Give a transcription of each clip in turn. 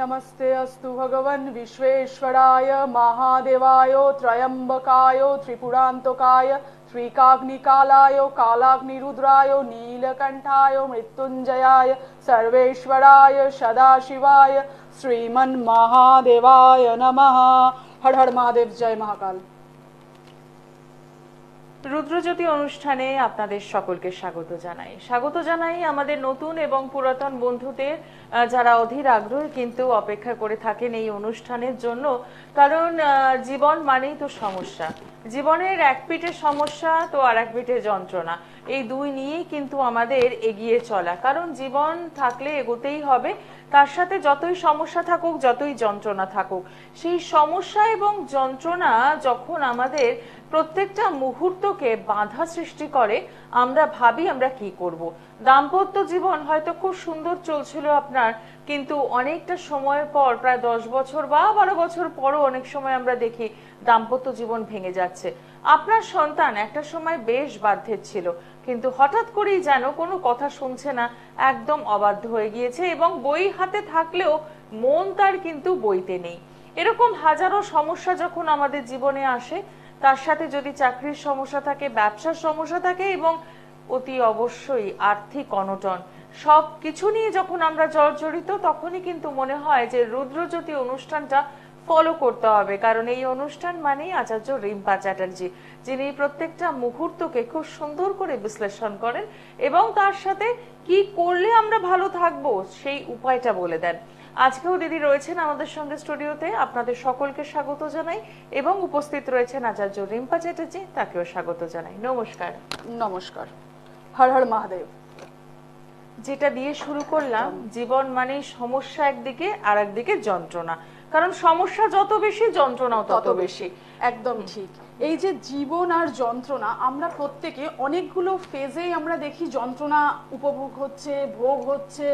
नमस्ते अस्तु भगवन् विश्वेश्वराय महादेवाय त्रयंबकाय त्रिपुरान्तकाय त्रिकाग्निकालाय कालाग्निरुद्राय नीलकंठाय मृत्युंजयाय सर्वेश्वराय सदाशिवाय श्रीमन्महादेवाय नमः। हर हर महादेव, जय महाकाल। রুদ্রজ্যোতি অনুষ্ঠানে আপনাদের সকলকে স্বাগত জানাই আমাদের নতুন এবং পুরাতন বন্ধুদের যারা অধীর আগ্রহে কিন্তু অপেক্ষা করে থাকেন এই অনুষ্ঠানের জন্য। কারণ জীবন মানেই তো সমস্যা, জীবনের এক পিঠে সমস্যা তো আর এক পিঠে যন্ত্রণা, এই দুই নিয়েই কিন্তু আমাদের এগিয়ে চলা। কারণ জীবন থাকলে এগোতেই হবে, তার সাথে যতই সমস্যা থাকুক যতই যন্ত্রণা থাকুক, সেই সমস্যা এবং যন্ত্রণা যখন আমাদের প্রত্যেকটা মুহূর্তকে বাধা সৃষ্টি করে, আমরা ভাবি আমরা কি করব। দাম্পত্য জীবন হয়তো খুব সুন্দর চলছিল আপনার, কিন্তু অনেকটা সময়ের পর, প্রায় 10 বছর বা 12 বছর পরও অনেক সময় আমরা দেখি দাম্পত্য জীবন ভেঙে যাচ্ছে। আপনার সন্তান একটা সময় বেশ বাধ্যের ছিল, কিন্তু হঠাৎ করেই যেন কোনো কথা শুনছে না, একদম অবাধ্য হয়ে গিয়েছে এবং বই হাতে থাকলেও মন তার কিন্তু বইতে নেই। এরকম হাজারো সমস্যা যখন আমাদের জীবনে আসে, তার সাথে যদি চাকরির সমস্যা থাকে, ব্যবসার সমস্যা থাকে এবং অতি অবশ্যই আর্থিক অনটন, সব কিছু নিয়ে যখন আমরা জর্জরিত, তখনই কিন্তু মনে হয় যে রুদ্রজ্যোতি অনুষ্ঠানটা ফলো করতে হবে। কারণ এই অনুষ্ঠান মানেই আচার্য রিম্পা চ্যাটার্জি, যিনি প্রত্যেকটা মুহূর্তকে খুব সুন্দর করে বিশ্লেষণ করেন এবং তার সাথে কি করলে আমরা ভালো থাকবো সেই উপায়টা বলে দেন। আজকেও দিদি রয়েছেন আমাদের সঙ্গে স্টুডিওতে, আপনাদের সকলকে স্বাগত জানাই এবং উপস্থিত রয়েছেন আচার্য রিম্পা চ্যাটার্জি, তাকেও স্বাগত জানাই। নমস্কার। নমস্কার। হর হর মহাদেব। যেটা দিয়ে শুরু করলাম, জীবন মানে সমস্যা একদিকে আর একদিকে যন্ত্রণা, কারণ সমস্যা যত বেশি যন্ত্রণাও তত বেশি। একদম ঠিক। এই যে জীবন আর যন্ত্রণা, আমরা প্রত্যেকে অনেকগুলো ফেজেই আমরা দেখি যন্ত্রণা উপভোগ হচ্ছে, ভোগ হচ্ছে,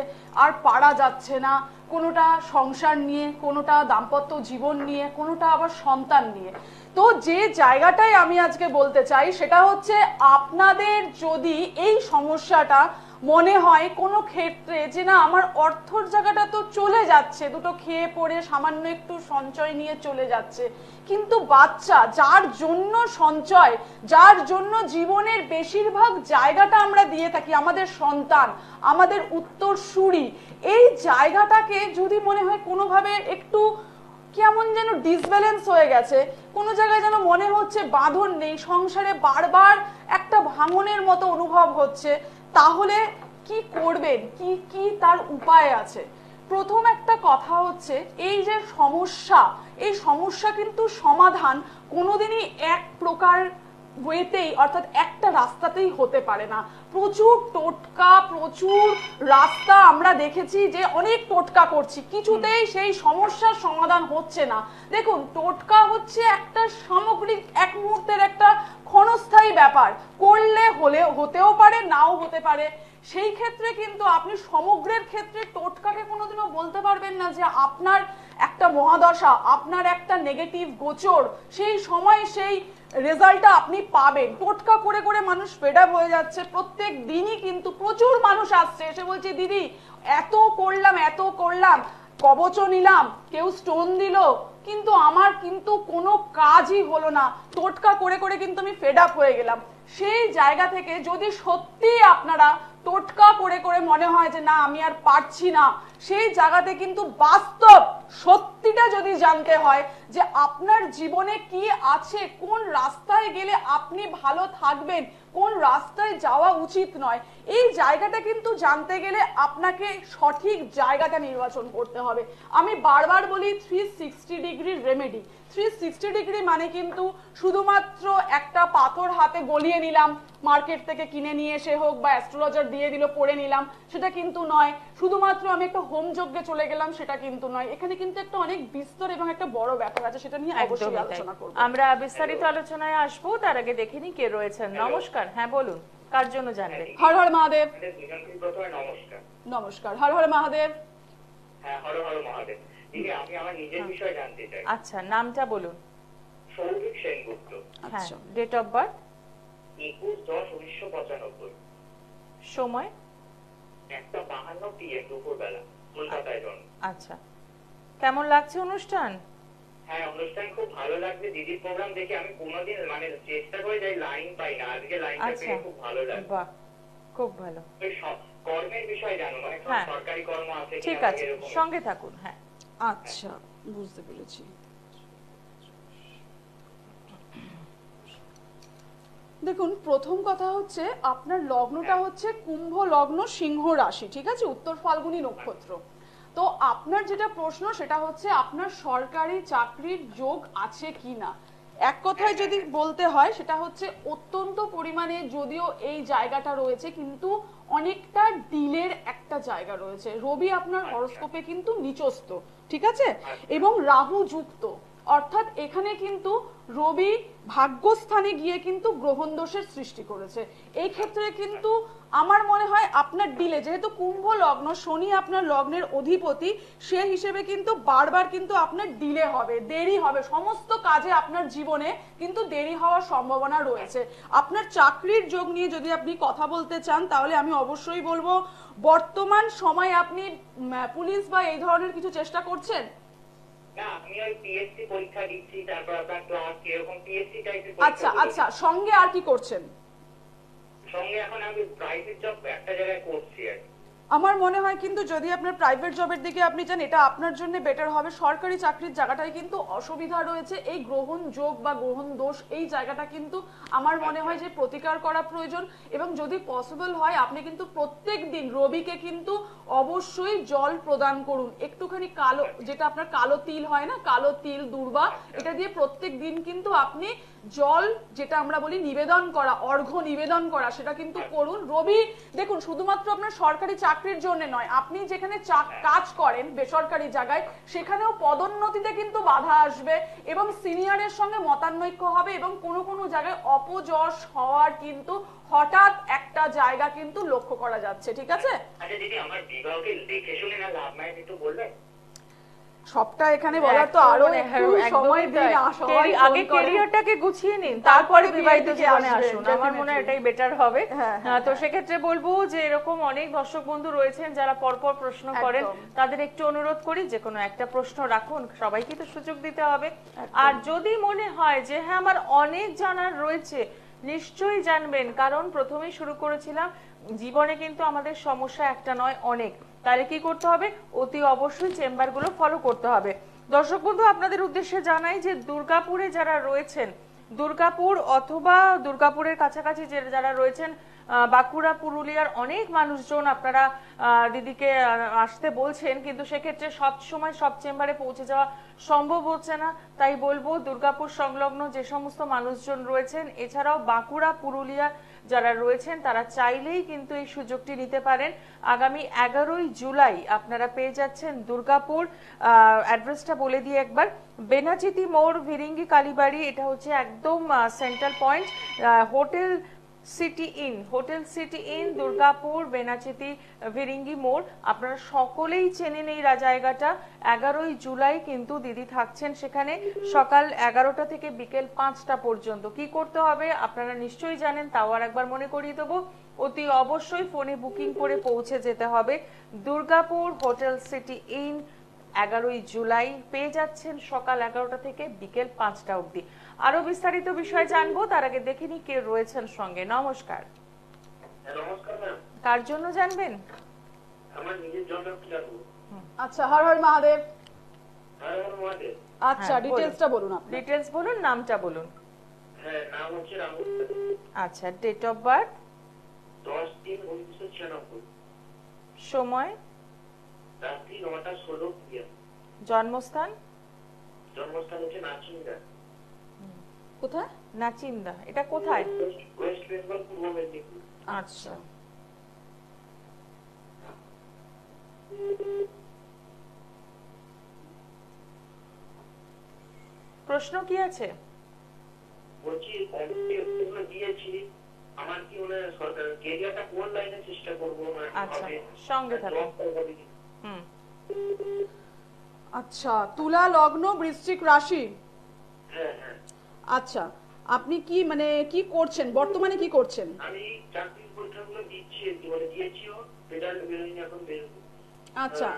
আর পারা যাচ্ছে না। কোনোটা সংসার নিয়ে, কোনোটা দাম্পত্য জীবন নিয়ে, কোনোটা আবার সন্তান নিয়ে। তো যে জায়গাটাই আমি আজকে বলতে চাই সেটা হচ্ছে, আপনাদের যদি এই সমস্যাটা মনে হয় কোনো ক্ষেত্রে যে না, আমার অর্থর জায়গাটা তো চলে যাচ্ছে, দুটো খেয়ে পড়ে সামান্য একটু সঞ্চয় নিয়ে চলে যাচ্ছে, কিন্তু বাচ্চা যার জন্য সঞ্চয়, যার জন্য জীবনের বেশিরভাগ জায়গাটা আমরা দিয়ে থাকি, আমাদের সন্তান, আমাদের উত্তরসূরি, এই জায়গাটাকে যদি মনে হয় কোনোভাবে একটু কেমন যেন ডিসব্যালেন্স হয়ে গেছে, কোনো জায়গায় যেন মনে হচ্ছে বাঁধন নেই, সংসারে বারবার একটা ভাঙনের মতো অনুভব হচ্ছে, তাহলে কি করবেন, কি কি তার উপায় আছে? প্রথম একটা কথা হচ্ছে, এই যে সমস্যা, এই সমস্যা কিন্তু সমাধান কোনোদিনই এক প্রকার ওয়েতেই, অর্থাৎ একটা রাস্তাতেই হতে পারে না। প্রচুর টোটকা, প্রচুর রাস্তা আমরা দেখেছি যে অনেক টোটকা করছি, কিছুতেই সেই সমস্যার সমাধান হচ্ছে না। দেখুন, টোটকা হচ্ছে একটা সামগ্রিক, এক মুহূর্তের একটা ক্ষণস্থায়ী ব্যাপার, করলে হতেও পারে, নাও হতে পারে। সেই ক্ষেত্রে কিন্তু আপনি সমগ্রের ক্ষেত্রে টোটকাকে কোনোদিনও বলতে পারবেন না যে আপনার একটা মহাদশা, আপনার একটা নেগেটিভ গোচর, সেই সময় সেই রেজাল্টটা আপনি পাবেন। টোটকা করে করে মানুষ ফেড আপ হয়ে যাচ্ছে। প্রত্যেক দিনই কিন্তু প্রচুর মানুষ আসছে, এসে বলছে দিদি এত করলাম, কবচও নিলাম, কেউ স্টোন দিল, কিন্তু আমার কিন্তু কোনো কাজই হলো না, টোটকা করে করে কিন্তু আমি ফেড আপ হয়ে গেলাম। সেই জায়গা থেকে যদি সত্যি আপনারা টোটকা করে করে মনে হয় যে না আমি আর পারছি না, সেই জায়গাতে কিন্তু বাস্তব সত্যিটা যদি জানতে হয় যে আপনার জীবনে কি আছে, কোন রাস্তায় গেলে আপনি ভালো থাকবেন, কোন রাস্তায় যাওয়া উচিত নয়, এই জায়গাটা কিন্তু জানতে গেলে আপনাকে সঠিক জায়গাটা নির্বাচন করতে হবে। আমি বারবার বলি 360 ডিগ্রির রেমেডি। 360 ডিগ্রি মানে কিন্তু শুধুমাত্র একটা পাথর হাতে গলিয়ে নিলাম, মার্কেট থেকে কিনে নিয়ে এসে হোক বা অ্যাস্ট্রোলজার দিয়ে দিল পড়ে নিলাম, সেটা কিন্তু নয়। শুধুমাত্র আমি একটা হোম যজ্ঞে চলে গেলাম, সেটা কিন্তু নয়। এখানে কিন্তু একটা অনেক বিস্তর এবং একটা বড় ব্যাপার আছে, সেটা নিয়ে অবশ্যই আলোচনা করব। আমরা বিস্তারিত আলোচনায় আসবো, তার আগে দেখে নি কে রয়েছেন। নমস্কার। হ্যাঁ বলুন, কার জন্য জানবেন? হর হর মহাদেব। নমস্কার। নমস্কার। হর হর মহাদেব। হ্যাঁ, হর হর মহাদেব। দিদি, আমি আমার নিজের বিষয় জানতে চাই। আচ্ছা, নামটা বলুন। সৌভিক সেনগুপ্ত। আচ্ছা, ডেট অফ বার্থ? 21/10/1995। সময়? 1:52 PM দুপুরবেলা, কলকাতায় জন্ম। আচ্ছা, কেমন লাগছে অনুষ্ঠান? হ্যাঁ, অনুষ্ঠান খুব ভালো লাগছে। দিদির প্রোগ্রাম দেখে আমি কোনোদিন মানে চেষ্টা করে যাই, লাইন পাই না। আজকে লাইনটা আচ্ছা, পেয়ে খুব ভালো লাগছে। বাহ, খুব ভালো। ওই কর্মের বিষয় জানো, মানে হ্যাঁ। সরকারি কর্ম আছে ঠিক কিনা আছে, এরকম। সঙ্গে থাকুন। হ্যাঁ, আচ্ছা, বুঝতে পেরেছি। দেখুন, প্রথম কথা হচ্ছে আপনার লগ্নটা হচ্ছে কুম্ভ লগ্ন, সিংহ রাশি, ঠিক আছে, উত্তর ফাল্গুনী নক্ষত্র। তো আপনার যেটা প্রশ্ন সেটা হচ্ছে আপনার সরকারি চাকরির যোগ আছে কিনা। এক কথায় যদি বলতে হয় সেটা হচ্ছে অত্যন্ত পরিমাণে, যদিও এই জায়গাটা রয়েছে কিন্তু অনেকটা ডিলের একটা জায়গা রয়েছে। রবি আপনার হরোস্কোপে কিন্তু নিচস্থ, ঠিক আছে, এবং রাহু যুক্ত, অর্থাৎ এখানে কিন্তু রবি ভাগ্যস্থানে গিয়ে কিন্তু গ্রহণ দোষের সৃষ্টি করেছে। এই ক্ষেত্রে কিন্তু আমার মনে হয় আপনার ডিলে, যেহেতু কুম্ভ লগ্ন, শনি আপনার লগ্নের অধিপতি, সে হিসেবে কিন্তু বারবার কিন্তু আপনার ডিলে হবে, দেরি হবে, সমস্ত কাজে আপনার জীবনে কিন্তু দেরি হওয়ার সম্ভাবনা রয়েছে। আপনার চাকরির যোগ নিয়ে যদি আপনি কথা বলতে চান তাহলে আমি অবশ্যই বলবো বর্তমান সময়ে আপনি পুলিশ বা এই ধরনের কিছু চেষ্টা করছেন। না, আমি ওই পিএসসি পরীক্ষা দিচ্ছি, তারপর আপনার ক্লাস এরকম পিএসসি টাইপের। আচ্ছা আচ্ছা, সঙ্গে আর কি করছেন? সঙ্গে এখন আমি প্রাইভেট জব একটা জায়গায় করছি আর কি। আমার মনে হয় কিন্তু যদি আপনার প্রাইভেট জবের দিকে আপনি যান, এটা আপনার জন্য বেটার হবে। সরকারি চাকরির জায়গাটায় কিন্তু অসুবিধা রয়েছে, এই গ্রহণ যোগ বা গ্রহণ দোষ, এই জায়গাটা কিন্তু আমার মনে হয় যে প্রতিকার করা প্রয়োজন। এবং যদি পসিবল হয় আপনি কিন্তু প্রত্যেক দিন রবিকে কিন্তু অবশ্যই জল প্রদান করুন, একটুখানি কালো, যেটা আপনার কালো তিল হয় না, কালো তিল, দূর্বা, এটা দিয়ে প্রত্যেক দিন কিন্তু আপনি জল, যেটা আমরা বলি নিবেদন করা, অর্ঘ্য নিবেদন করা, সেটা কিন্তু করুন। রবি দেখুন শুধুমাত্র আপনার সরকারি চাকরির জন্য নয়, আপনি যেখানে কাজ করেন বেসরকারি জায়গায়, সেখানেও পদোন্নতিতে কিন্তু বাধা আসবে এবং সিনিয়রের সঙ্গে মতানৈক্য হবে এবং কোনো কোনো জায়গায় অপযশ হওয়ার কিন্তু হঠাৎ একটা জায়গা কিন্তু লক্ষ্য করা যাচ্ছে, ঠিক আছে। আচ্ছা দিদি, আমার বিবাহকে দেখে শুনে না লাভ নাই, একটু বলবেন? সবটা এখানে বলার তো আরো একটু সময় দিন, আগে ক্যারিয়ারটাকে গুছিয়ে নিন, তারপরে বিবাহিত জীবনে আসুন। আমার মনে হয় এটাই বেটার হবে। তো সেক্ষেত্রে বলবো যে এরকম অনেক দর্শক বন্ধু রয়েছেন যারা পরপর প্রশ্ন করেন, তাদের একটু অনুরোধ করি যে কোনো একটা প্রশ্ন রাখুন, সবাইকে তো সুযোগ দিতে হবে। আর যদি মনে হয় যে হ্যাঁ আমার অনেক জানার রয়েছে, নিশ্চয়ই জানবেন, কারণ প্রথমেই শুরু করেছিলাম জীবনে কিন্তু আমাদের সমস্যা একটা নয়, অনেক। তাহলে কি করতে হবে? অতি অবশ্যই চেম্বারগুলো ফলো করতে হবে। দর্শক বন্ধু, আপনাদের উদ্দেশ্যে জানাই যে দুর্গাপুরে যারা রয়েছেন, দুর্গাপুর অথবা দুর্গাপুরের কাছাকাছি যারা রয়েছেন, বাঁকুড়া, পুরুলিয়ার অনেক মানুষজন আপনারা দিদিকে আসতে বলছেন, কিন্তু সেক্ষেত্রে সব সময় সব চেম্বারে পৌঁছে যাওয়া সম্ভব হচ্ছে না। তাই বলবো দুর্গাপুর সংলগ্ন যে সমস্ত মানুষজন রয়েছেন, এছাড়াও বাঁকুড়া, পুরুলিয়া যারা রয়েছেন, তারা চাইলেই কিন্তু এই সুযোগটি নিতে পারেন। আগামী 11ই জুলাই আপনারা পেয়ে যাচ্ছেন দুর্গাপুর, অ্যাড্রেসটা বলে দিয়ে একবার, বেনাচিতি মোড়, ভিরিঙ্গি কালীবাড়ি, এটা হচ্ছে একদম central point, hotel city in Durgapur, Benachiti Bhiringi মোড়। আপনারা সকলেই চেনেন এই জায়গাটা। 11ই জুলাই কিন্তু দিদি থাকছেন সেখানে, সকাল 11টা থেকে বিকেল 5টা পর্যন্ত। কি করতে হবে আপনারা নিশ্চয়ই জানেন, তাও আর একবার মনে করিয়ে দেবো, অতি অবশ্যই ফোনে বুকিং করে পৌঁছে যেতে হবে। দুর্গাপুর হোটেল সিটি ইন, 11ই জুলাই পেয়ে যাচ্ছেন সকাল 11টা থেকে বিকেল 5টা অবধি। আরো বিস্তারিত বিষয় জানবো, তার আগে দেখে নি কে রয়েছেন সঙ্গে। নমস্কার। নমস্কার ম্যাম। কার জন্য জানবেন? আমার নিজের জন্য জানবো। আচ্ছা, হর হর মহাদেব। হর হর মহাদেব। আচ্ছা, হ্যাঁ, ডিটেইলসটা বলুন আপনি। ডিটেইলস বলুন, নামটা বলুন। হ্যাঁ, নাম হচ্ছে রামু। আচ্ছা, ডেট অফ বার্থ? 10/3/1996। সময়? রাত্রি 9:16 PM। জন্মস্থান? জন্মস্থান হচ্ছে নাচিন্দা। কোথায়? নাচিন্দা, এটা কোথায়? ওয়েস্ট বেঙ্গল, পূর্ব মেদিনীপুর। আচ্ছা, প্রশ্ন কি আছে? বলছি কম্পিউটার দিয়েছি, আমার কি মনে সরকার কেরিয়ারটা কোন লাইনে চেষ্টা করবো? আচ্ছা, সঙ্গে থাকুন। আচ্ছা, তুলা লগ্ন, বৃশ্চিক রাশি। হ্যাঁ হ্যাঁ। আচ্ছা, আপনি কি মানে কি করছেন বর্তমানে, কি করছেন? আমি চাকরির পরীক্ষাগুলো দিচ্ছি, মানে দিয়েছিও, রেজাল্ট বেরোয়নি, এখন বেরোবে। আচ্ছা,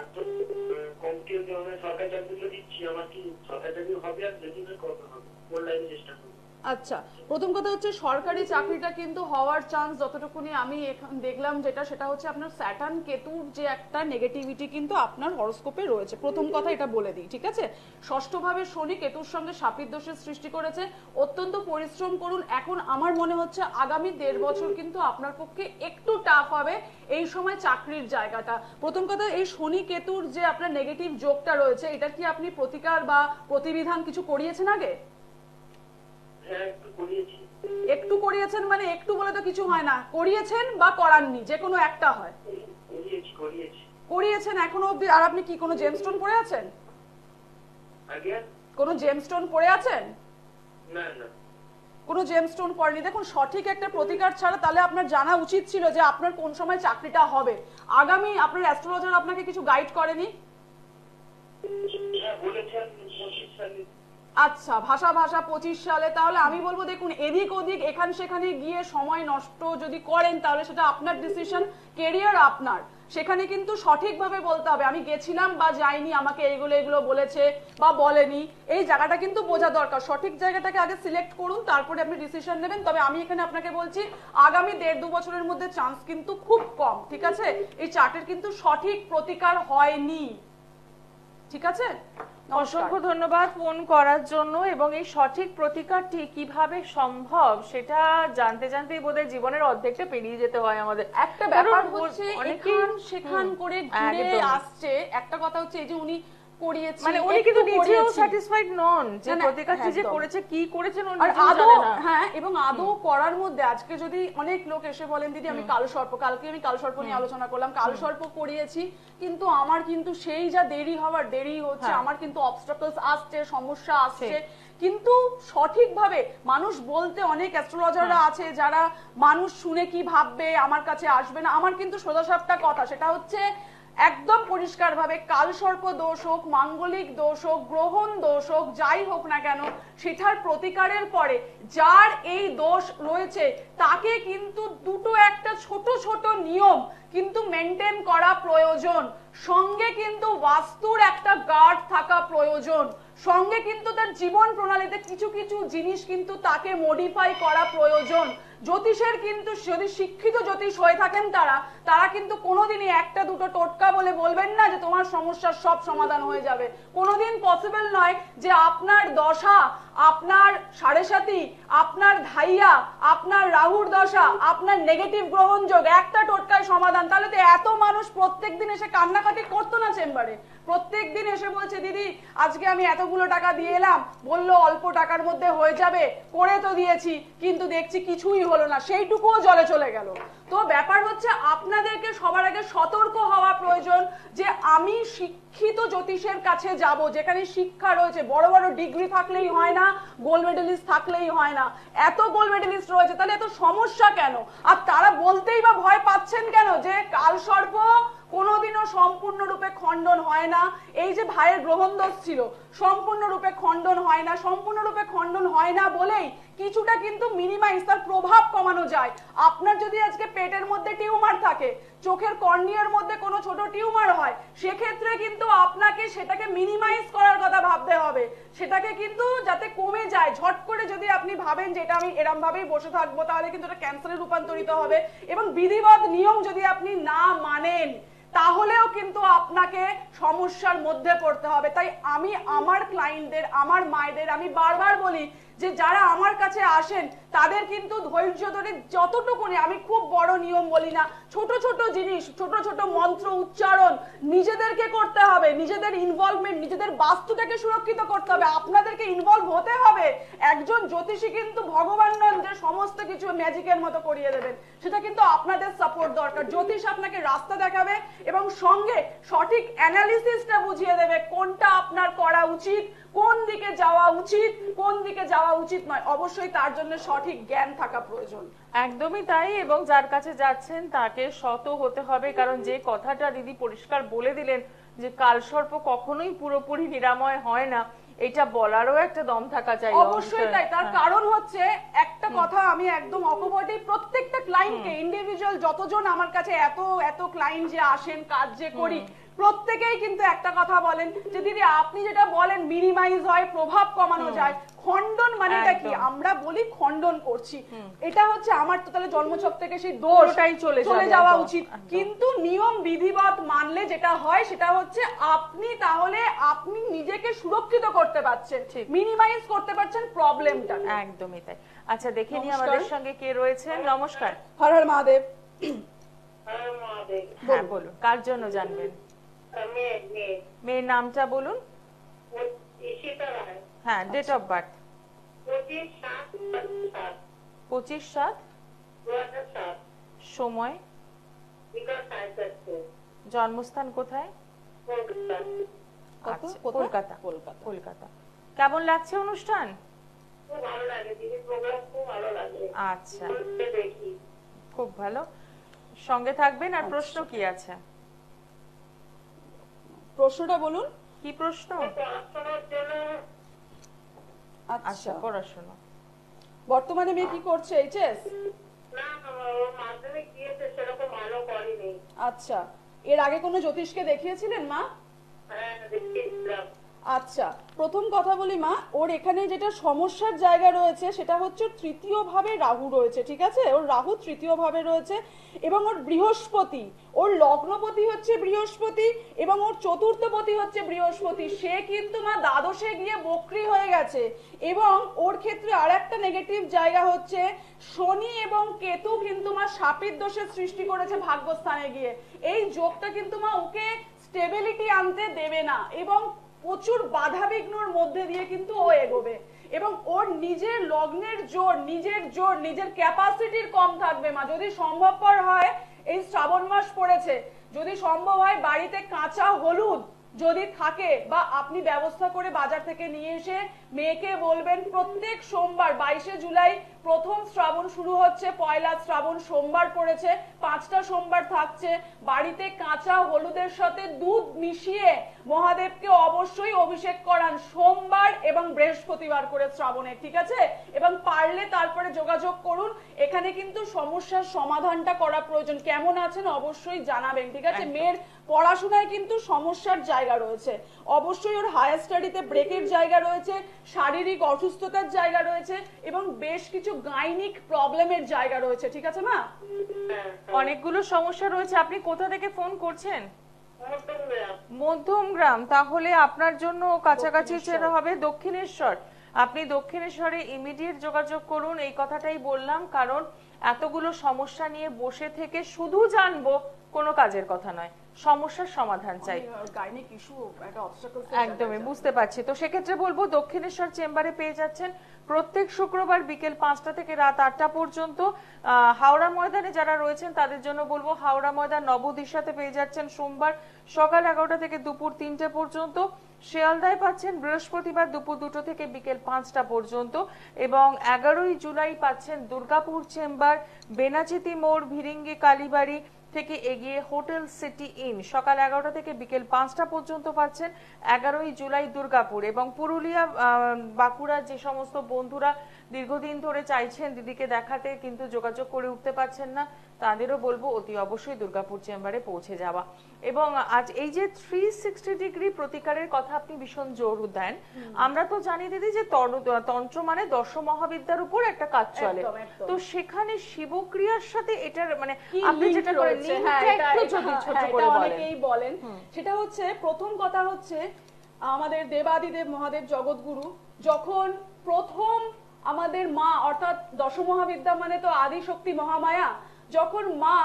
কম্পিউটার সরকারি পেপারগুলো দিচ্ছি, আমার কি সরকারি চাকরি হবে আর যদি না কবে হবে, কোন লাইনে চেষ্টা করবো? আচ্ছা, প্রথম কথা হচ্ছে সরকারি চাকরিটা কিন্তু হওয়ার চান্স যতটুকুনি আমি এখন দেখলাম সেটা হচ্ছে আপনার স্যাটার্ন কেতুর যে একটা নেগেটিভিটি কিন্তু আপনার হরোস্কোপে রয়েছে। প্রথম কথা এটা বলে দিই, ঠিক আছে? ষষ্ঠভাবে শনি কেতুর সঙ্গে শাপিত দোষের সৃষ্টি করেছে। অত্যন্ত পরিশ্রম করুন। এখন আমার মনে হচ্ছে আগামী 1.5 বছর কিন্তু আপনার পক্ষে একটু টাফ হবে এই সময় চাকরির জায়গাটা। প্রথম কথা, এই শনি কেতুর যে আপনার নেগেটিভ যোগটা রয়েছে, এটা কি আপনি প্রতিকার বা প্রতিবিধান কিছু করিয়েছেন আগে? হ্যাঁ, একটু করিয়েছি। একটু করিয়েছেন মানে একটু বলে তো কিছু হয় না, করিয়েছেন বা করাননি, যে কোনো একটা হয়। করিয়েছেন এখনো অবধি। আর আপনি কি কোনো জেমস্টোন পরে আছেন? আগে কোনো জেমস্টোন পরে আছেন? না না, কোনো জেমস্টোন পরেনি। দেখুন, সঠিক একটা প্রতিকার ছাড়া তাহলে আপনার জানা উচিত ছিল যে আপনার কোন সময় চাকরিটা হবে। আগামী আপনার অ্যাস্ট্রোলজার আপনাকে কিছু গাইড করেনি? হ্যাঁ বলেছেন 25 সালে। আচ্ছা, ভাষা 25 সালে। তাহলে আমি বলবো দেখুন, এদিক ওদিক এখান সেখানে গিয়ে সময় নষ্ট যদি করেন তাহলে সেটা আপনার ডিসিশন, কেরিয়ার আপনার। সেখানে কিন্তু সঠিকভাবে বলতে হবে আমি গেছিলাম বা যাইনি, আমাকে এগুলো বলেছে বা বলেনি, এই জায়গাটা কিন্তু বোঝা দরকার। সঠিক জায়গাটাকে আগে সিলেক্ট করুন, তারপরে আপনি ডিসিশন নেবেন। তবে আমি এখানে আপনাকে বলছি আগামী 1.5-2 বছরের মধ্যে চান্স কিন্তু খুব কম, ঠিক আছে? এই চার্টের কিন্তু সঠিক প্রতিকার হয়নি, ঠিক আছে? অসংখ্য ধন্যবাদ ফোন করার জন্য। এবং এই সঠিক প্রতিকারটি কিভাবে সম্ভব সেটা জানতে জানতেই বোধহয় জীবনের অর্ধেকটা পেরিয়ে যেতে হয় আমাদের। একটা ব্যাপার কারণ হচ্ছে অনেকেই এখান সেখান করে ঘুরে একদম। আসছে। একটা কথা হচ্ছে এই যে উনি করিয়েছে, মানে উনি কিন্তু নিজেও স্যাটিসফাইড নন যে প্রতিকারটি যে একদম। করেছে, কি করেছেন উনি আর নিজেও আদৌ জানে না। হ্যাঁ, এবং আদৌ করার মধ্যে আজকে যদি অনেক লোক এসে বলেন দিদি আমি কালসর্প, কালকে আমি কালসর্প নিয়ে আলোচনা করলাম, কালসর্প করিয়েছি কিন্তু আমার কিন্তু সেই যা দেরি হওয়ার দেরি হচ্ছে, আমার কিন্তু অবস্ট্রাকলস আসছে, সমস্যা আসছে। কিন্তু সঠিকভাবে মানুষ বলতে অনেক অ্যাস্ট্রোলজাররা আছে যারা মানুষ শুনে কি ভাববে, আমার কাছে আসবে না। আমার কিন্তু সোজাসাপটা কথা, সেটা হচ্ছে একদম পরিষ্কার ভাবে কালসর্প দোষ হোক, মাঙ্গলিক দোষ হোক, গ্রহণ দোষ হোক, যাই হোক না কেন, সেটার প্রতিকারের পরে যার এই দোষ রয়েছে তাকে কিন্তু দুটো একটা ছোট ছোট নিয়ম কিন্তু মেনটেন করা প্রয়োজন। সঙ্গে কিন্তু বাস্তুর একটা গার্ড থাকা প্রয়োজন। সঙ্গে কিন্তু তার জীবন প্রণালীতে কিছু কিছু জিনিস কিন্তু তাকে মডিফাই করা প্রয়োজন। জ্যোতিষের কিন্তু যদি শিক্ষিত জ্যোতিষ হয়ে থাকেন তারা কিন্তু কোনোদিনই একটা দুটো টোটকা বলে বলবেন না যে তোমার সমস্যার সব সমাধান হয়ে যাবে। কোনোদিন পসিবল নয় যে আপনার দশা, আপনার সাড়ে সাথী, আপনার ধাইয়া, আপনার রাহুর দশা, আপনার নেগেটিভ গ্রহণ যোগ একটা টোটকায় সমাধান। তাহলে তো এত মানুষ প্রত্যেকদিন এসে কান্নাকাটি করতো না চেম্বারে? প্রত্যেকদিন এসে বলছে দিদি আজকে আমি এতগুলো টাকা দিয়ে এলাম, বললো অল্প টাকার মধ্যে হয়ে যাবে, করে তো দিয়েছি কিন্তু দেখছি কিছুই হলো না, সেইটুকুও জলে চলে গেল। তো ব্যাপার হচ্ছে আপনাদেরকে সবার আগে সতর্ক হওয়া প্রয়োজন যে আমি শিক্ষিত জ্যোতিষের কাছে যাব, যেখানে শিক্ষা রয়েছে। বড় বড় ডিগ্রি থাকলেই হয় না, গোল্ড মেডেলিস্ট থাকলেই হয় না। এত গোল্ড মেডেলিস্ট রয়েছে, তাহলে এত সমস্যা কেন? আর তারা বলতেই বা ভয় পাচ্ছেন কেন যে কালসর্প কোনোদিনও সম্পূর্ণরূপে খণ্ডন হয় না। এই যে ভাইয়ের গ্রহণ দোষ ছিল, সম্পূর্ণরূপে খণ্ডন হয় না। সম্পূর্ণরূপে খণ্ডন হয় না বলেই কিছুটা কিন্তু মিনিমাইজ, তার প্রভাব কমানো যায়। আপনার যদি আজকে পেটের মধ্যে টিউমার থাকে, চোখের কর্নিয়ার মধ্যে কোনো ছোট টিউমার হয়, সেক্ষেত্রে কিন্তু আপনাকে সেটাকে মিনিমাইজ করার কথা ভাবতে হবে। সেটাকে কিন্তু যাতে কমে যায়, ঝট করে যদি আপনি ভাবেন যে এটা আমি এরম ভাবেই বসে থাকবো, তাহলে কিন্তু এটা ক্যান্সারে রূপান্তরিত হবে। এবং বিধিবদ্ধ নিয়ম যদি আপনি না মানেন তাহলেও কিন্তু আপনাকে সমস্যার মধ্যে পড়তে হবে। তাই আমি আমার ক্লায়েন্টদের, আমার মায়েদের আমি বারবার বলি যে যারা আমার কাছে আসেন তাদের কিন্তু ধৈর্য ধরে যতটুকুনি, আমি খুব বড় নিয়ম বলি না, ছোট ছোট জিনিস, ছোট ছোট মন্ত্র উচ্চারণ নিজেদেরকে করতে হবে। নিজেদের ইনভলভমেন্ট, নিজেদের বাস্তুটাকে সুরক্ষিত করতে হবে, আপনাদেরকে ইনভলভ হতে হবে। একজন জ্যোতিষী কিন্তু ভগবান নন যে সমস্ত কিছু ম্যাজিকের মতো করিয়ে দেবেন, সেটা কিন্তু আপনাদের সাপোর্ট দরকার। জ্যোতিষ আপনাকে রাস্তা দেখাবে এবং সঙ্গে সঠিক অ্যানালিসিসটা বুঝিয়ে দেবে কোনটা আপনার করা উচিত, কোন দিকে যাওয়া উচিত, কোন দিকে যাওয়া উচিত নয়। অবশ্যই তার জন্য সঠিক জ্ঞান থাকা প্রয়োজন। একদমই তাই। এবং যার কাছে যাচ্ছেন তাকে সত হতে হবে, কারণ যে কথাটা দিদি পরিষ্কার বলে দিলেন যে কালসর্প কখনোই পুরোপুরি নিরাময় হয় না, এটা বলারও একটা দম থাকা চাই। অবশ্যই তাই। তার কারণ হচ্ছে একটা কথা আমি একদম অকপটে প্রত্যেকটা ক্লায়েন্টকে, ইন্ডিভিজুয়াল যতজন আমার কাছে এত ক্লায়েন্ট যে আসেন, কাজ যে করি, প্রত্যেকেই কিন্তু একটা কথা বলেন যে দিদি আপনি যেটা বলেন মিনিমাইজ হয়, প্রভাব কমানো যায়, খণ্ডন মানেটা কি? একদম। আমরা বলি খণ্ডন করছি, এটা হচ্ছে আমার তো তাহলে জন্মছক থেকে সেই দোষটাই চলে যাওয়া একদম, উচিত। একদম। কিন্তু নিয়ম বিধিবৎ মানলে যেটা হয় সেটা হচ্ছে আপনি তাহলে আপনি নিজেকে সুরক্ষিত করতে পারছেন, ঠিক। মিনিমাইজ করতে পারছেন প্রবলেমটা। একদমই তাই। আচ্ছা, দেখে নিই নমস্কার। আমাদের সঙ্গে কে রয়েছেন। নমস্কার। হর হর মহাদেব। হ্যাঁ মহাদেব, হ্যাঁ বলুন, কার জন্য জানবেন? মেয়ের নামটা বলুন। ঈশিতা রায়, হ্যাঁ, ডেট অফ বার্থ 25/7/2007, 25/7, সময়, বিকাল 4:30, জন্মস্থান কোথায়? কলকাতা। আচ্ছা, কোথায়? কলকাতা। কলকাতা। কলকাতা। কেমন লাগছে অনুষ্ঠান? খুব ভালো লাগে দিদি, প্রোগ্রাম খুব ভালো লাগে, আচ্ছা, দেখি। খুব ভালো। সঙ্গে থাকবেন। আর প্রশ্ন কি আছে? প্রশ্নটা বলুন। কি প্রশ্ন? পড়াশোনার জন্য আচ্ছা, আচ্ছা, পড়াশোনা। বর্তমানে মেয়ে কি করছে? এইচএস? না, ও মাধ্যমিক দিয়েছে, সেরকম ভালো করেনি। আচ্ছা, এর আগে কোনো জ্যোতিষকে দেখিয়েছিলেন মা? হ্যাঁ দেখিয়েছিলাম। আচ্ছা, প্রথম কথা বলি মা, ওর এখানে যেটা সমস্যার জায়গা রয়েছে সেটা হচ্ছে তৃতীয় ভাবে রাহু রয়েছে, ঠিক আছে? ওর রাহু তৃতীয় ভাবে রয়েছে এবং ওর বৃহস্পতি, ওর লগ্নপতি হচ্ছে বৃহস্পতি এবং ওর চতুর্থপতি হচ্ছে বৃহস্পতি। সে কিন্তু মা দ্বাদশে গিয়ে বক্রী হয়ে গেছে এবং ওর ক্ষেত্রে আর একটা নেগেটিভ জায়গা হচ্ছে শনি এবং কেতু কিন্তু মা শাপিত দোষের সৃষ্টি করেছে ভাগ্যস্থানে গিয়ে। এই যোগটা কিন্তু মা ওকে স্টেবিলিটি আনতে দেবে না এবং প্রচুর বাধা বিঘ্নর মধ্যে দিয়ে কিন্তু ও এগোবে এবং ওর নিজের লগ্নের জোর, নিজের ক্যাপাসিটির কম থাকবে মা। যদি সম্ভবপর হয়, এই শ্রাবণ মাস পড়েছে, যদি সম্ভব হয় বাড়িতে কাঁচা হলুদ যদি থাকে বা আপনি ব্যবস্থা করে বাজার থেকে নিয়ে এসে মেয়েকে বলবেন প্রত্যেক সোমবার, 22শে জুলাই প্রথম শ্রাবণ শুরু হচ্ছে, পয়লা শ্রাবণ সোমবার পড়েছে, 5টা সোমবার থাকছে, বাড়িতে কাঁচা হলুদের সাথে দুধ মিশিয়ে মহাদেবকে অবশ্যই অভিষেক করান সোমবার এবং বৃহস্পতিবার করে শ্রাবণে, ঠিক আছে? এবং পারলে তারপরে যোগাযোগ করুন। এখানে কিন্তু সমস্যার সমাধানটা করা প্রয়োজন। কেমন আছেন অবশ্যই জানাবেন, ঠিক আছে? মেয়ের পড়াশোনায় কিন্তু সমস্যার জায়গা রয়েছে, অবশ্যই ওর হায়ার স্টাডিতে ব্রেকের জায়গা রয়েছে, শারীরিক অসুস্থতার জায়গা রয়েছে এবং বেশ কিছু গাইনিক প্রবলেমের জায়গা রয়েছে, ঠিক আছে মা? অনেকগুলো সমস্যা রয়েছে। আপনি কোথা থেকে ফোন করছেন? মধ্যমগ্রাম। মধ্যমগ্রাম। তাহলে আপনার জন্য কাছাকাছি যেতে হবে দক্ষিণেশ্বর। আপনি দক্ষিণেশ্বরে ইমিডিয়েট যোগাযোগ করুন। এই কথাটাই বললাম, কারণ এতগুলো সমস্যা নিয়ে বসে থেকে শুধু জানবো কোনো কাজের কথা নয়, সমস্যার সমাধান চাই। গাইনিক ইস্যু একটা অবস্টাকল। একদমই বুঝতে পারছি। তো সেক্ষেত্রে বলবো দক্ষিণেশ্বর চেম্বারে পেয়ে যাচ্ছেন প্রত্যেক শুক্রবার বিকেল 5টা থেকে রাত 8টা পর্যন্ত। হাওড়া ময়দানে যারা রয়েছেন তাদের জন্য বলবো হাওড়া ময়দান নবদিশাতে পেয়ে যাচ্ছেন সোমবার সকাল 11টা থেকে দুপুর 3টে পর্যন্ত। শিয়ালদায় পাচ্ছেন বৃহস্পতিবার দুপুর 2টো থেকে বিকেল 5টা পর্যন্ত এবং 11ই জুলাই পাচ্ছেন দুর্গাপুর চেম্বার, বেনাচিতি মোড়, ভিরিঙ্গি কালীবাড়ি থেকে এগিয়ে হোটেল সিটি ইন সকাল 11টা থেকে বিকেল 5টা পর্যন্ত পাচ্ছেন 11ই জুলাই দুর্গাপুর। এবং পুরুলিয়া, বাঁকুড়া যে সমস্ত বন্ধুরা দীর্ঘদিন ধরে চাইছেন দিদিকে দেখাতে কিন্তু যোগাযোগ করে উঠতে পারছেন না, তাদেরও বলবো অতি অবশ্যই দুর্গাপুর চেম্বারে পৌঁছে যাওয়া। এবং আজ এই যে 360 ডিগ্রি প্রতিকারের কথা আপনি ভীষণ জোর দেন, আমরা তো জানি দিদি যে তন্ত্র মানে দশ মহাবিদ্যার উপর একটা কাজ চলে, তো সেখানে শিবক্রিয়ার সাথে এটার মানে আপনি যেটা করে একটু যদি ছোট করে অনেকেই বলেন, সেটা হচ্ছে প্রথম কথা হচ্ছে আমাদের দেবাদিদেব মহাদেব জগৎগুরু যখন প্রথম আমাদের মা অর্থাৎ দশ মহাবিদ্যা মানে তো আদি শক্তি মহামায়া, যখন মা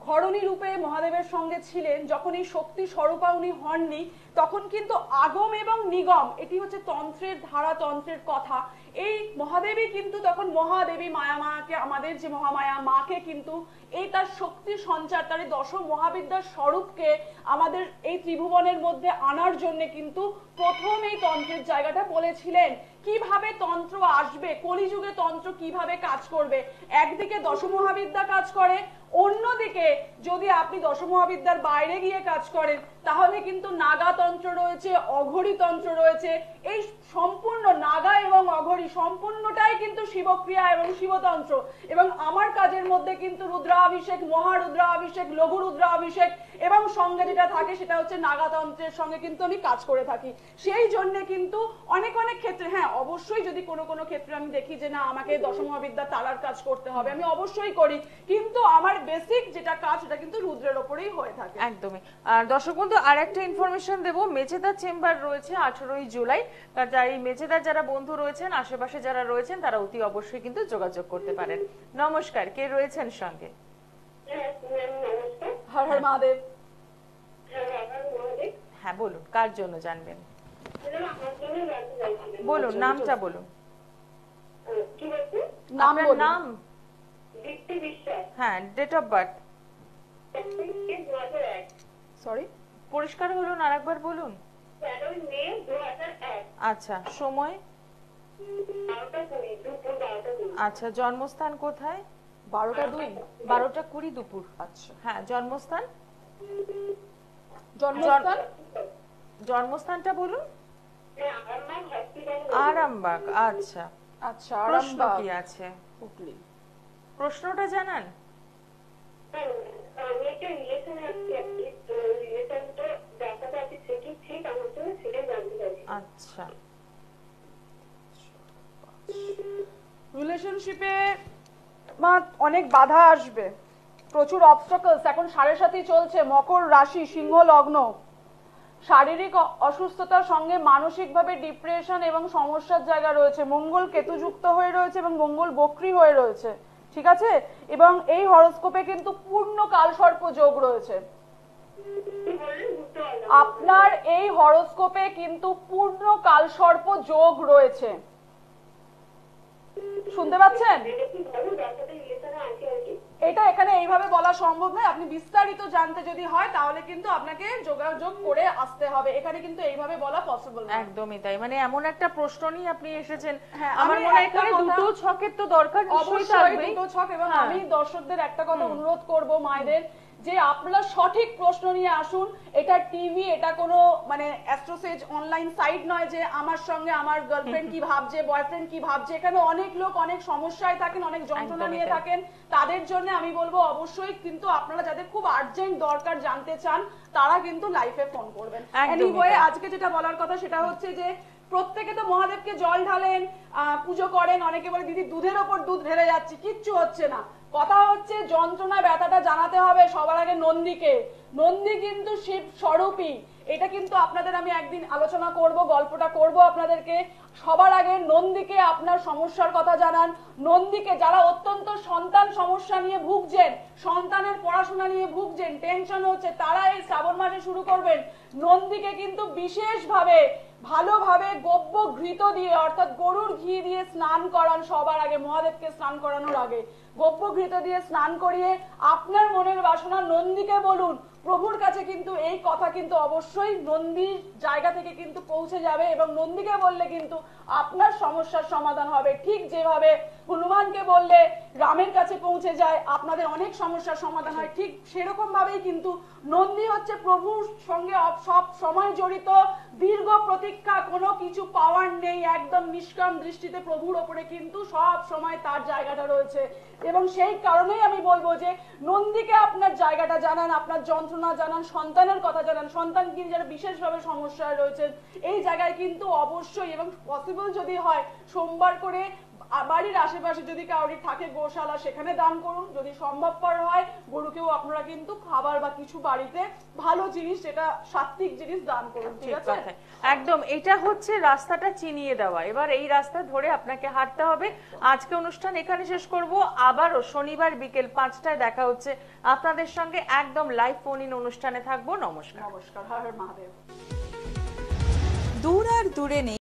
ঘরণী রূপে মহাদেবের সঙ্গে ছিলেন, যখন এই শক্তি স্বরূপা উনি হননি, তখন কিন্তু আগম এবং নিগম, এটি হচ্ছে তন্ত্রের ধারা, তন্ত্রের কথা। এই মহাদেবী কিন্তু তখন মহাদেবী মায়া মাকে, আমাদের যে মহামায়া মাকে কিন্তু এই তার শক্তি সঞ্চার, তার এই দশ মহাবিদ্যার স্বরূপকে আমাদের এই ত্রিভুবনের মধ্যে আনার জন্য কিন্তু প্রথম এই তন্ত্রের জায়গাটা বলেছিলেন। কিভাবে তন্ত্র আসবে, কলিযুগে তন্ত্র কিভাবে কাজ করবে, একদিকে দশ মহাবিদ্যা কাজ করে, অন্যদিকে যদি আপনি দশ মহাবিদ্যার বাইরে গিয়ে কাজ করেন তাহলে কিন্তু নাগা তন্ত্র রয়েছে, অঘরী তন্ত্র রয়েছে। এই সম্পূর্ণ নাগা এবং অঘরী করি সম্পূর্ণটাই কিন্তু শিবক্রিয়া এবং শিবতন্ত্র, এবং আমার কাজের মধ্যে কিন্তু রুদ্রাভিষেক, মহারুদ্রাভিষেক, লঘু রুদ্রাভিষেক এবং সঙ্গে যেটা থাকে সেটা হচ্ছে নাগাতন্ত্রের সঙ্গে কিন্তু আমি কাজ করে থাকি। সেই জন্য কিন্তু অনেক অনেক ক্ষেত্রে, হ্যাঁ অবশ্যই যদি কোনো কোনো ক্ষেত্রে আমি দেখি যে না আমাকে দশমহাবিদ্যা তালার কাজ করতে হবে, আমি অবশ্যই করি, কিন্তু আমার বেসিক যেটা কাজ সেটা কিন্তু রুদ্রের ওপরেই হয়ে থাকে। একদমই। আর দর্শক বন্ধু আর একটা ইনফরমেশন দেবো, মেচেদা চেম্বার রয়েছে 18ই জুলাই, তাই মেচেদার যারা বন্ধু রয়েছেন, আশেপাশে যারা রয়েছেন তারা অতি অবশ্যই কিন্তু যোগাযোগ করতে পারেন। নমস্কার, কে রয়েছেন সঙ্গে? হর হর মহাদেব। হ্যাঁ বলুন, কার জন্য জানবেন? বলুন, নামটা বলুন। আপনার নাম? হ্যাঁ, ডেট অফ বার্থ। সরি, পরিষ্কার হলুন, আরেকবার বলুন। আচ্ছা, সময়? আচ্ছা, জন্মস্থান কোথায়? 12টা 2। 12টা 20 দুপুর। আচ্ছা, হ্যাঁ, জন্মস্থান? জন্মস্থান জন্মস্থানটা বলুন। আরামবাগ। আচ্ছা আচ্ছা, প্রশ্ন আরামবাগ, কি আছে? হুগলি। প্রশ্নটা জানান। আচ্ছা, রিলেশনশিপে অনেক বাধা আসবে, প্রচুর অবস্টাকলস। এখন 7.5 চলছে, মকর রাশি, সিংহ লগ্ন, শারীরিক অসুস্থতার সঙ্গে মানসিকভাবে ডিপ্রেশন এবং সমস্যার জায়গা রয়েছে। মঙ্গল কেতুযুক্ত হয়ে রয়েছে এবং মঙ্গল বক্রী হয়ে রয়েছে, ঠিক আছে? এবং এই হরোস্কোপে কিন্তু পূর্ণ কালসর্প যোগ রয়েছে। আপনার এই হরোস্কোপে কিন্তু পূর্ণ কালসর্প যোগ রয়েছে, শুনতে পাচ্ছেন? এটা এখানে এইভাবে বলা সম্ভব নয়, আপনি বিস্তারিত জানতে যদি হয় তাহলে কিন্তু আপনাকে যোগাযোগ করে আসতে হবে, এখানে কিন্তু এইভাবে বলা পসিবল না। একদমই তাই, মানে এমন একটা প্রশ্ন নিয়ে আপনি এসেছেন। হ্যাঁ, আমার মনে হয় এখানে দুটো ছকের তো দরকার অবশ্যই থাকবে। দুটো ছক। এবং হ্যাঁ। আমি দর্শকদের একটা কথা অনুরোধ করব, মায়েদের, যে আপনারা সঠিক প্রশ্ন নিয়ে আসুন। এটা টিভি, এটা কোনো মানে অ্যাস্ট্রোসেজ অনলাইন সাইট নয় যে আমার সঙ্গে আমার গার্লফ্রেন্ড কি ভাবছে, বয়ফ্রেন্ড কি ভাবছে। এখানে অনেক লোক অনেক সমস্যায় থাকেন, অনেক যন্ত্রণা নিয়ে থাকেন, তাদের জন্য আমি বলবো অবশ্যই কিন্তু আপনারা যাদের খুব আর্জেন্ট দরকার জানতে চান তারা কিন্তু লাইভে ফোন করবেন। এনিওয়ে, আজকে যেটা বলার কথা সেটা হচ্ছে যে প্রত্যেকে তো মহাদেবকে জল ঢালেন, পুজো করেন, অনেকে বলে দিদি দুধের ওপর দুধ ঢেলে যাচ্ছে, কিচ্ছু হচ্ছে না। কথা হচ্ছে যন্ত্রণা ব্যথাটা জানাতে হবে সবার আগে নন্দীকে। নন্দী কিন্তু শিব স্বরূপী, এটা কিন্তু আপনাদের আমি একদিন আলোচনা করব, গল্পটা করব আপনাদেরকে। সবার আগে নন্দীকে আপনার সমস্যার কথা জানান। নন্দীকে যারা অত্যন্ত সন্তান সমস্যা নিয়ে ভুগছেন, সন্তানের পড়াশোনা নিয়ে ভুগছেন, টেনশন হচ্ছে, তারা এই শ্রাবণ মাসে শুরু করবেন। নন্দীকে কিন্তু বিশেষভাবে ভালোভাবে গব্য ঘৃত দিয়ে অর্থাৎ গরুর ঘি দিয়ে স্নান করান সবার আগে, মহাদেবকে স্নান করানোর আগে গব্য ঘৃত দিয়ে স্নান করিয়ে আপনার মনের বাসনা নন্দীকে বলুন। প্রভুর কাছে কিন্তু এই কথা কিন্তু অবশ্যই নন্দীর জায়গা থেকে কিন্তু পৌঁছে যাবে এবং নন্দীকে বললে কিন্তু আপনার সমস্যার সমাধান হবে। ঠিক যেভাবে হনুমানকে বললে রামের কাছে পৌঁছে যায়, আপনাদের অনেক সমস্যার সমাধান হয়, ঠিক সেরকম ভাবেই কিন্তু নন্দী হচ্ছে প্রভুর সঙ্গে সব সময় জড়িত। দীর্ঘ প্রতীক্ষা, কোনো কিছু পাওয়ার নেই, একদম নিষ্কাম দৃষ্টিতে প্রভুর ওপরে কিন্তু সব সময় তার জায়গাটা রয়েছে। এবং সেই কারণেই আমি বলবো যে নন্দীকে আপনার জায়গাটা জানান, আপনার যন্ত্রণা জানান, সন্তানের কথা জানান, সন্তান কিন্তু যারা বিশেষভাবে সমস্যায় রয়েছেন এই জায়গায় কিন্তু অবশ্যই, এবং পসিবল যদি হয় সোমবার করে বাড়ির আশেপাশে যদি কাউরি থাকে গোশালা সেখানে দান করুন। যদি সম্ভবপর হয় গরুকেও আপনারা কিন্তু খাবার বা কিছু বাড়িতে ভালো জিনিস, যেটা সাত্বিক জিনিস দান করুন, ঠিক আছে? একদম, এটা হচ্ছে রাস্তাটা চিনিয়ে দেওয়া। এবার এই রাস্তা ধরে আপনাকে হাঁটতে হবে। আজকে অনুষ্ঠান এখানে শেষ করব, আবারও শনিবার বিকেল 5টায় দেখা হচ্ছে আপনাদের সঙ্গে, একদম লাইভ ফোন ইন অনুষ্ঠানে থাকবো। নমস্কার। নমস্কার, হর হর মহাদেব। দূর আর দূরে নেই